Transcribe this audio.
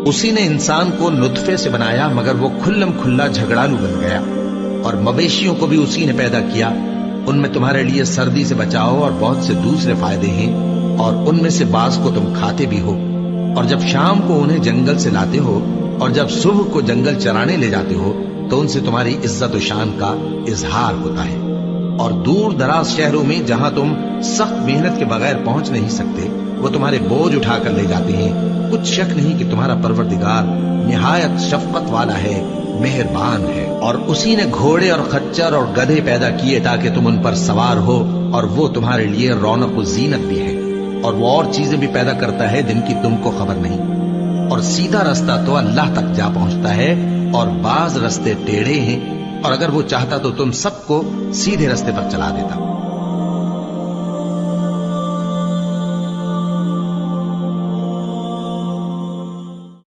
उसी ने इंसान को नुत्फे से बनाया मगर वो खुल्लम खुल्ला झगड़ालू बन गया। और मवेशियों को भी उसी ने पैदा किया, उनमें तुम्हारे लिए सर्दी से बचाओ और बहुत से दूसरे फायदे हैं, और उनमें से बाज को तुम खाते भी हो। और जब शाम को उन्हें जंगल से लाते हो और जब सुबह को जंगल चराने ले जाते हो तो उनसे तुम्हारी इज्जत और शान का इजहार होता है। और दूर दराज शहरों में जहां तुम सख्त मेहनत के बगैर पहुंच नहीं सकते, वो तुम्हारे बोझ उठाकर ले जाते हैं। कुछ शक नहीं कि तुम्हारा परवरदिगार निहायत शफकत वाला है, मेहरबान है। और उसी ने घोड़े और खच्चर और गधे पैदा किए ताकि तुम उन पर सवार हो, और वो तुम्हारे लिए रौनक और जीनत भी है। और वो और चीजें भी पैदा करता है जिनकी तुमको खबर नहीं। और सीधा रास्ता तो अल्लाह तक जा पहुंचता है, और बाज रास्ते टेढ़े हैं, और अगर वो चाहता तो तुम सबको सीधे रास्ते पर चला देता।